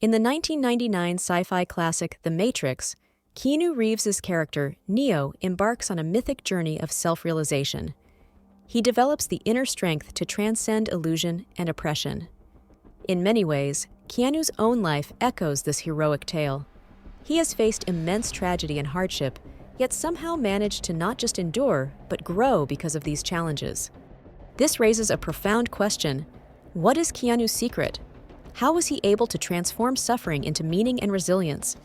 In the 1999 sci-fi classic The Matrix, Keanu Reeves' character, Neo, embarks on a mythic journey of self-realization. He develops the inner strength to transcend illusion and oppression. In many ways, Keanu's own life echoes this heroic tale. He has faced immense tragedy and hardship, yet somehow managed to not just endure, but grow because of these challenges. This raises a profound question: what is Keanu's secret? How was he able to transform suffering into meaning and resilience?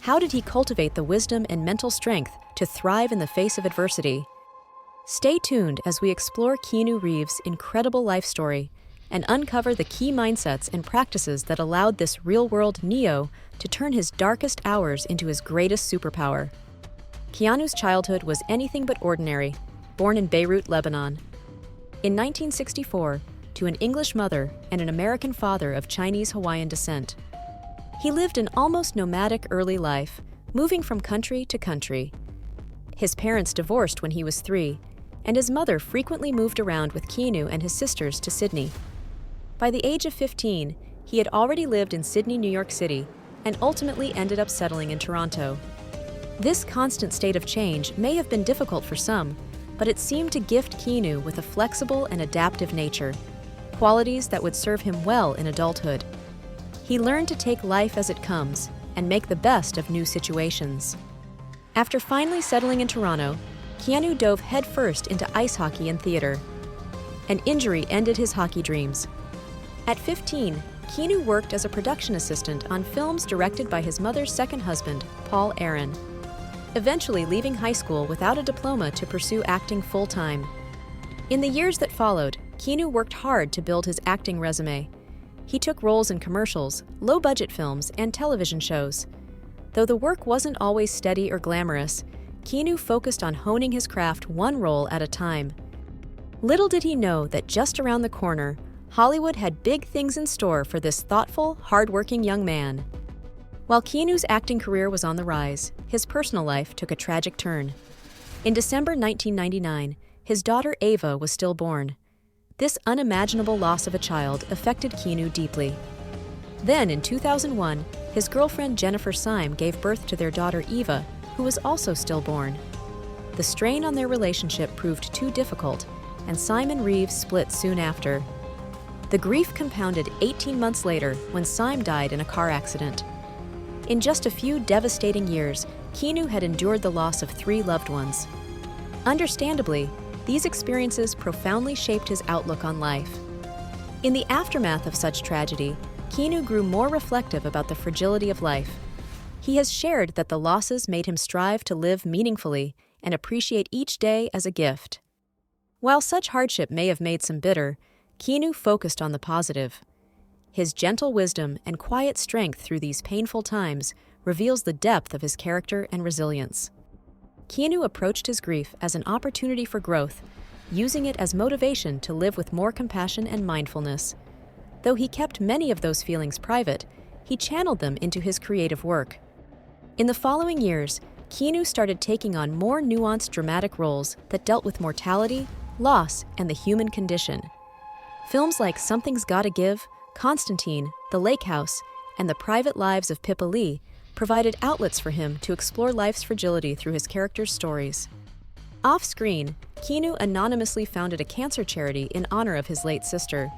How did he cultivate the wisdom and mental strength to thrive in the face of adversity? Stay tuned as we explore Keanu Reeves' incredible life story and uncover the key mindsets and practices that allowed this real-world Neo to turn his darkest hours into his greatest superpower. Keanu's childhood was anything but ordinary, born in Beirut, Lebanon. In 1964, to an English mother and an American father of Chinese-Hawaiian descent. He lived an almost nomadic early life, moving from country to country. His parents divorced when he was 3, and his mother frequently moved around with Keanu and his sisters to Sydney. By the age of 15, he had already lived in Sydney, New York City, and ultimately ended up settling in Toronto. This constant state of change may have been difficult for some, but it seemed to gift Keanu with a flexible and adaptive nature, qualities that would serve him well in adulthood. He learned to take life as it comes and make the best of new situations. After finally settling in Toronto, Keanu dove headfirst into ice hockey and theater. An injury ended his hockey dreams. At 15, Keanu worked as a production assistant on films directed by his mother's second husband, Paul Aaron, eventually leaving high school without a diploma to pursue acting full-time. In the years that followed, Keanu worked hard to build his acting resume. He took roles in commercials, low-budget films, and television shows. Though the work wasn't always steady or glamorous, Keanu focused on honing his craft one role at a time. Little did he know that just around the corner, Hollywood had big things in store for this thoughtful, hard-working young man. While Keanu's acting career was on the rise, his personal life took a tragic turn. In December 1999, his daughter Ava was stillborn. This unimaginable loss of a child affected Keanu deeply. Then, in 2001, his girlfriend Jennifer Syme gave birth to their daughter Eva, who was also stillborn. The strain on their relationship proved too difficult, and Syme and Reeves split soon after. The grief compounded 18 months later when Syme died in a car accident. In just a few devastating years, Keanu had endured the loss of 3 loved ones. Understandably, these experiences profoundly shaped his outlook on life. In the aftermath of such tragedy, Keanu grew more reflective about the fragility of life. He has shared that the losses made him strive to live meaningfully and appreciate each day as a gift. While such hardship may have made some bitter, Keanu focused on the positive. His gentle wisdom and quiet strength through these painful times reveals the depth of his character and resilience. Keanu approached his grief as an opportunity for growth, using it as motivation to live with more compassion and mindfulness. Though he kept many of those feelings private, he channeled them into his creative work. In the following years, Keanu started taking on more nuanced dramatic roles that dealt with mortality, loss, and the human condition. Films like Something's Gotta Give, Constantine, The Lake House, and The Private Lives of Pippa Lee provided outlets for him to explore life's fragility through his characters' stories. Off-screen, Keanu anonymously founded a cancer charity in honor of his late sister.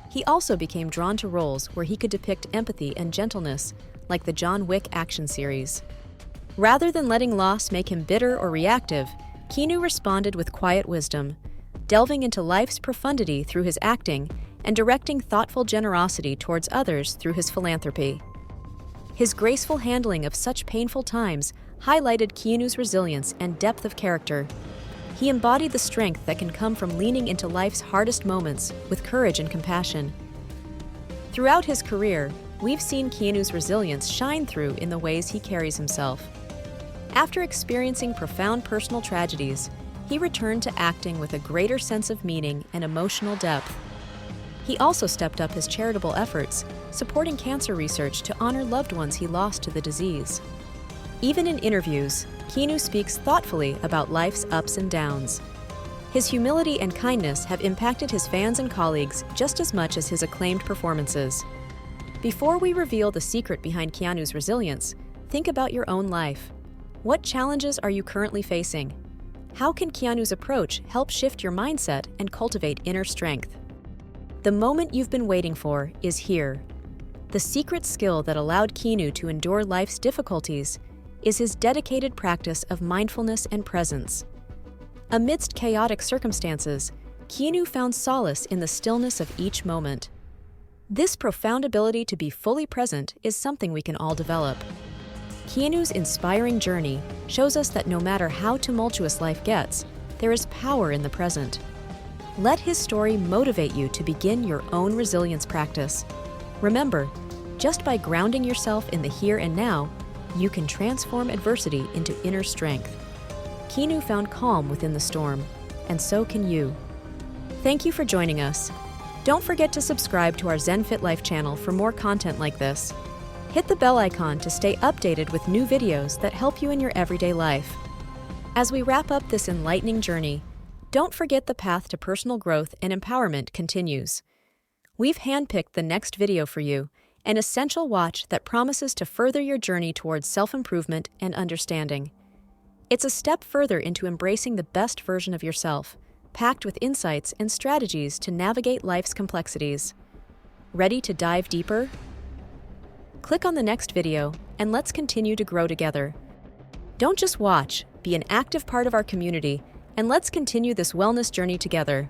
He also became drawn to roles where he could depict empathy and gentleness, like the John Wick action series. Rather than letting loss make him bitter or reactive, Keanu responded with quiet wisdom, delving into life's profundity through his acting and directing thoughtful generosity towards others through his philanthropy. His graceful handling of such painful times highlighted Keanu's resilience and depth of character. He embodied the strength that can come from leaning into life's hardest moments with courage and compassion. Throughout his career, we've seen Keanu's resilience shine through in the ways he carries himself. After experiencing profound personal tragedies, he returned to acting with a greater sense of meaning and emotional depth. He also stepped up his charitable efforts, supporting cancer research to honor loved ones he lost to the disease. Even in interviews, Keanu speaks thoughtfully about life's ups and downs. His humility and kindness have impacted his fans and colleagues just as much as his acclaimed performances. Before we reveal the secret behind Keanu's resilience, think about your own life. What challenges are you currently facing? How can Keanu's approach help shift your mindset and cultivate inner strength? The moment you've been waiting for is here. The secret skill that allowed Keanu to endure life's difficulties is his dedicated practice of mindfulness and presence. Amidst chaotic circumstances, Keanu found solace in the stillness of each moment. This profound ability to be fully present is something we can all develop. Keanu's inspiring journey shows us that no matter how tumultuous life gets, there is power in the present. Let his story motivate you to begin your own resilience practice. Remember, just by grounding yourself in the here and now, you can transform adversity into inner strength. Keanu found calm within the storm, and so can you. Thank you for joining us. Don't forget to subscribe to our Zen Fit Life channel for more content like this. Hit the bell icon to stay updated with new videos that help you in your everyday life. As we wrap up this enlightening journey, don't forget the path to personal growth and empowerment continues. We've handpicked the next video for you, an essential watch that promises to further your journey towards self-improvement and understanding. It's a step further into embracing the best version of yourself, packed with insights and strategies to navigate life's complexities. Ready to dive deeper? Click on the next video, and let's continue to grow together. Don't just watch, be an active part of our community, and let's continue this wellness journey together.